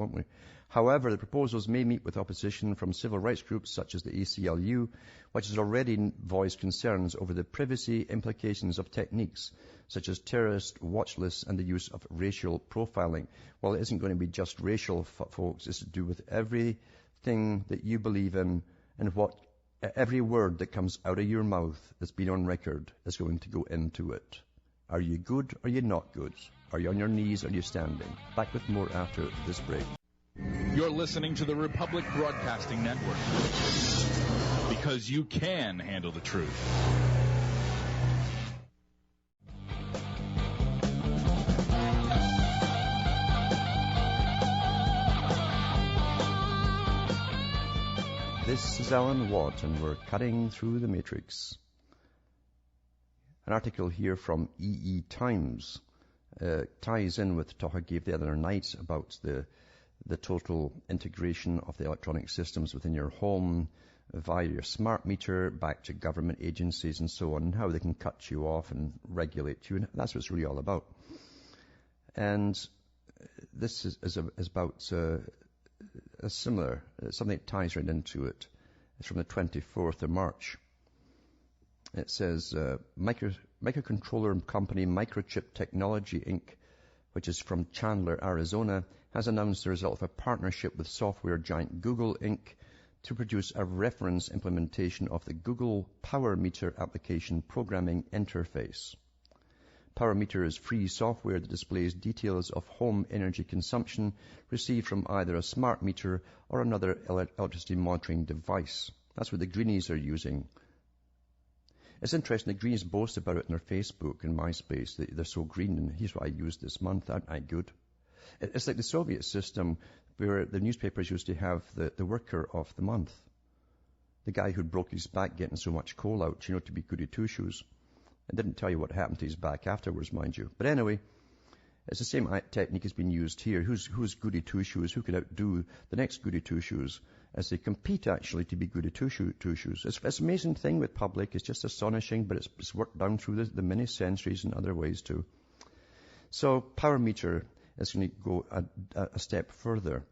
won't we? However, the proposals may meet with opposition from civil rights groups such as the ACLU, which has already voiced concerns over the privacy implications of techniques such as terrorist watch lists and the use of racial profiling. Well, it isn't going to be just racial, folks. It's to do with everything that you believe in, and what every word that comes out of your mouth that's been on record is going to go into it. Are you good or are you not good? Are you on your knees or are you standing? Back with more after this break. You're listening to the Republic Broadcasting Network, because you can handle the truth. This is Alan Watt, and we're cutting through the matrix. An article here from EE Times ties in with the talk I gave the other night about the total integration of the electronic systems within your home via your smart meter back to government agencies and so on, and how they can cut you off and regulate you. And that's what it's really all about. And this is about a similar, something that ties right into it. It's from the 24th of March. It says, microcontroller company Microchip Technology, Inc., which is from Chandler, Arizona, has announced the result of a partnership with software giant Google, Inc. to produce a reference implementation of the Google Power Meter application programming interface. Power Meter is free software that displays details of home energy consumption received from either a smart meter or another electricity monitoring device. That's what the greenies are using. It's interesting, the Greens boast about it in their Facebook and MySpace. They're so green, and here's what I used this month. Aren't I good? It's like the Soviet system where the newspapers used to have the worker of the month. The guy who broke his back getting so much coal out, to be goody two-shoes. I didn't tell you what happened to his back afterwards, mind you. But anyway, it's the same technique has been used here. Who's goody two-shoes? Who can outdo the next goody two-shoes? As they compete, actually, to be goody two-shoes. It's an amazing thing with public. It's just astonishing, but it's worked down through the many centuries in other ways too. So Power Meter is going to go a step further.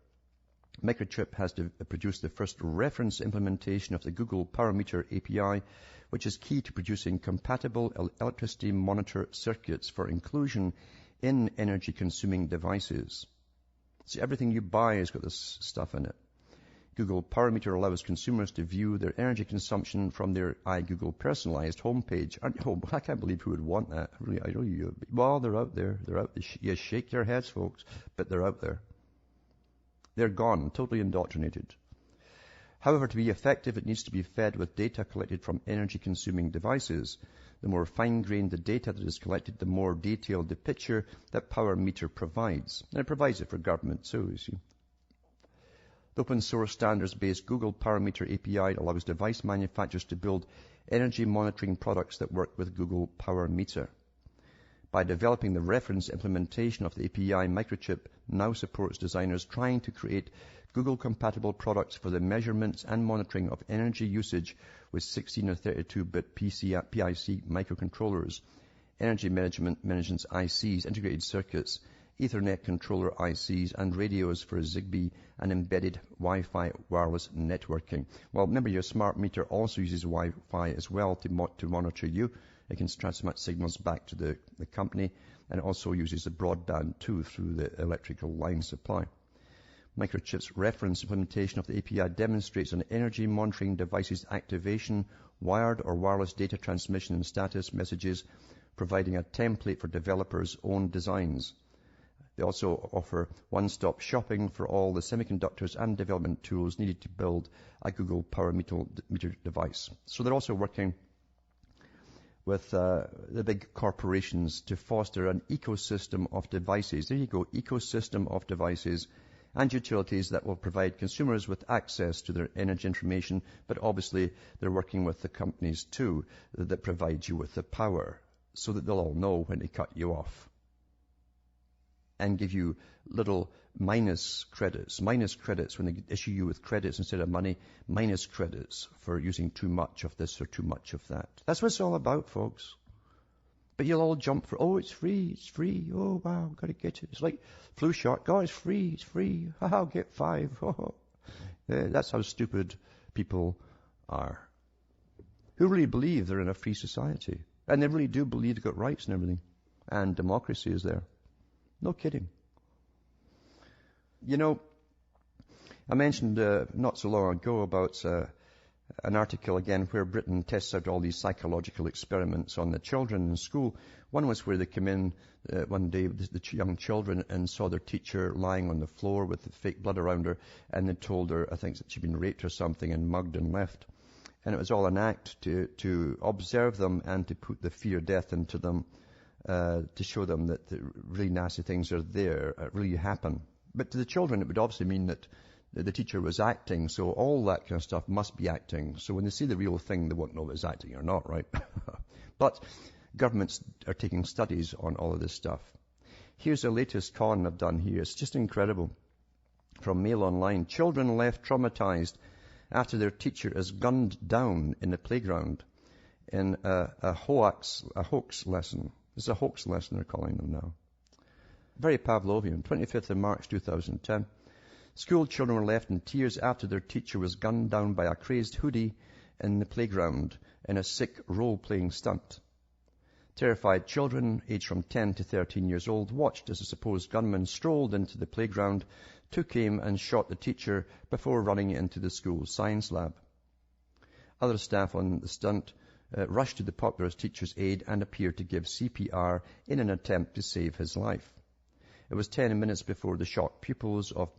Microchip has produced the first reference implementation of the Google Power Meter API, which is key to producing compatible electricity monitor circuits for inclusion in energy-consuming devices. See, everything you buy has got this stuff in it. Google Power Meter allows consumers to view their energy consumption from their iGoogle personalized homepage. I can't believe who would want that. Well, they're out there. They're out there. You shake your heads, folks, but they're out there. They're gone, totally indoctrinated. However, to be effective, it needs to be fed with data collected from energy-consuming devices. The more fine-grained the data that is collected, the more detailed the picture that Power Meter provides. And it provides it for government too, you see. The open-source standards-based Google Power Meter API allows device manufacturers to build energy monitoring products that work with Google Power Meter. By developing the reference implementation of the API, Microchip now supports designers trying to create Google-compatible products for the measurements and monitoring of energy usage with 16 or 32-bit PIC microcontrollers, energy management ICs, integrated circuits, Ethernet controller ICs, and radios for Zigbee and embedded Wi-Fi wireless networking. Well, remember, your smart meter also uses Wi-Fi as well to monitor you. It can transmit signals back to the company, and it also uses the broadband too through the electrical line supply. Microchip's reference implementation of the API demonstrates an energy monitoring device's activation, wired or wireless data transmission and status messages, providing a template for developers' own designs. They also offer one-stop shopping for all the semiconductors and development tools needed to build a Google Power Meter device. So they're also working with the big corporations to foster an ecosystem of devices. There you go, ecosystem of devices and utilities that will provide consumers with access to their energy information, but obviously they're working with the companies too that provide you with the power so that they'll all know when to cut you off and give you little minus credits when they issue you with credits instead of money, minus credits for using too much of this or too much of that. That's what it's all about, folks. But you'll all jump for, oh, it's free. Oh, wow, got to get it. It's like flu shot. God, it's free. I'll get 5. That's how stupid people are. Who really believe they're in a free society. And they really do believe they've got rights and everything. And democracy is there. No kidding. You know, I mentioned not so long ago about an article again where Britain tests out all these psychological experiments on the children in school. One was where they came in one day, the young children, and saw their teacher lying on the floor with the fake blood around her, and they told her, I think, that she'd been raped or something and mugged and left. And it was all an act to observe them and to put the fear of death into them, to show them that the really nasty things are there, really happen. But to the children, it would obviously mean that the teacher was acting, so all that kind of stuff must be acting. So when they see the real thing, they won't know if it's acting or not, right? But governments are taking studies on all of this stuff. Here's the latest con I've done here. It's just incredible. From Mail Online. Children left traumatized after their teacher is gunned down in the playground in a hoax lesson. This is a hoax lesson they're calling them now. Very Pavlovian. 25th of March 2010. School children were left in tears after their teacher was gunned down by a crazed hoodie in the playground in a sick role-playing stunt. Terrified children, aged from 10 to 13 years old, watched as a supposed gunman strolled into the playground, took aim and shot the teacher before running into the school's science lab. Other staff on the stunt rushed to the popular teacher's aid and appeared to give CPR in an attempt to save his life. It was 10 minutes before the shocked pupils of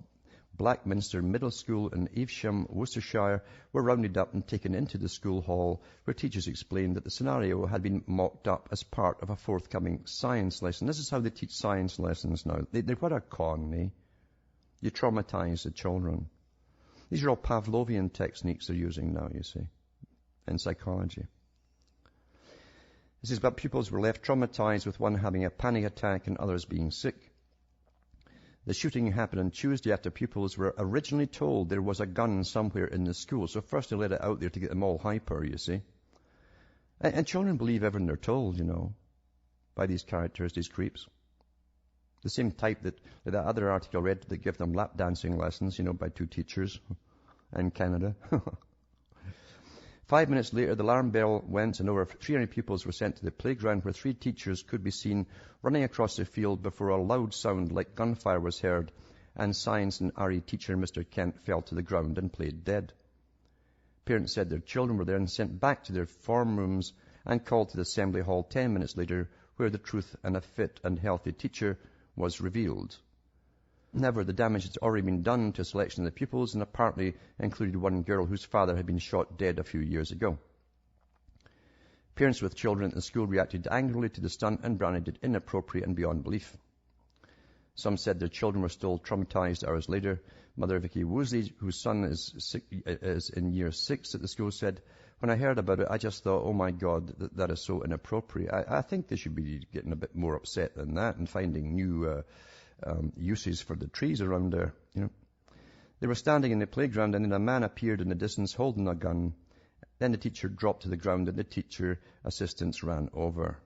Blackminster Middle School in Evesham, Worcestershire, were rounded up and taken into the school hall, where teachers explained that the scenario had been mocked up as part of a forthcoming science lesson. This is how they teach science lessons now. They're what a con, eh? You traumatize the children. These are all Pavlovian techniques they're using now, you see, in psychology. This is about pupils were left traumatized, with one having a panic attack and others being sick. The shooting happened on Tuesday after pupils were originally told there was a gun somewhere in the school. So first they let it out there to get them all hyper, you see. And children believe everything they're told, you know, by these characters, these creeps. The same type that other article I read that give them lap dancing lessons, you know, by 2 teachers in Canada. 5 minutes later, the alarm bell went and over 300 pupils were sent to the playground, where 3 teachers could be seen running across the field before a loud sound like gunfire was heard, and science and RE teacher Mr. Kent fell to the ground and played dead. Parents said their children were then sent back to their form rooms and called to the assembly hall 10 minutes later, where the truth and a fit and healthy teacher was revealed. However, the damage had already been done to a selection of the pupils, and apparently included one girl whose father had been shot dead a few years ago. Parents with children at the school reacted angrily to the stunt and branded it inappropriate and beyond belief. Some said their children were still traumatized hours later. Mother Vicky Woosley, whose son is in year 6 at the school, said, "When I heard about it, I just thought, oh my God, that is so inappropriate. I think they should be getting a bit more upset than that and finding new uses for the trees around there, you know." They were standing in the playground, and then a man appeared in the distance holding a gun. Then the teacher dropped to the ground, and the teacher assistants ran over.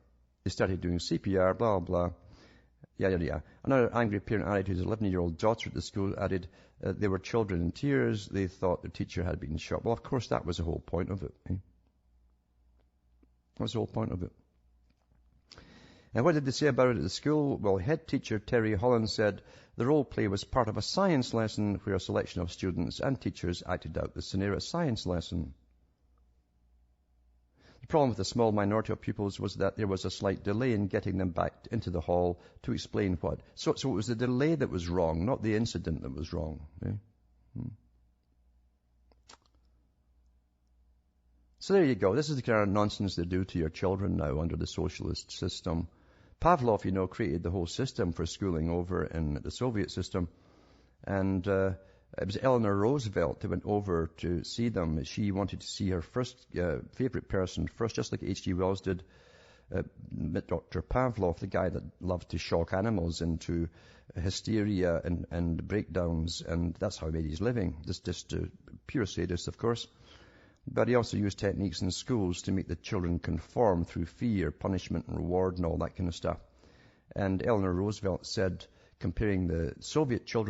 They started doing CPR, blah, blah, yada. Another angry parent added, whose 11-year-old daughter at the school, added, they were children in tears. They thought the teacher had been shot. Well, of course, that was the whole point of it. Eh? That was the whole point of it. And what did they say about it at the school? Well, head teacher Terry Holland said the role play was part of a science lesson where a selection of students and teachers acted out the scenario. Science lesson. The problem with the small minority of pupils was that there was a slight delay in getting them back into the hall to explain what. So it was the delay that was wrong, not the incident that was wrong. Eh? So there you go. This is the kind of nonsense they do to your children now under the socialist system. Pavlov, you know, created the whole system for schooling over in the Soviet system. And it was Eleanor Roosevelt who went over to see them. She wanted to see her first favorite person first, just like H.G. Wells did. Dr. Pavlov, the guy that loved to shock animals into hysteria and breakdowns. And that's how he made his living. Just pure sadist, of course. But he also used techniques in schools to make the children conform through fear, punishment, and reward, and all that kind of stuff. And Eleanor Roosevelt said, comparing the Soviet children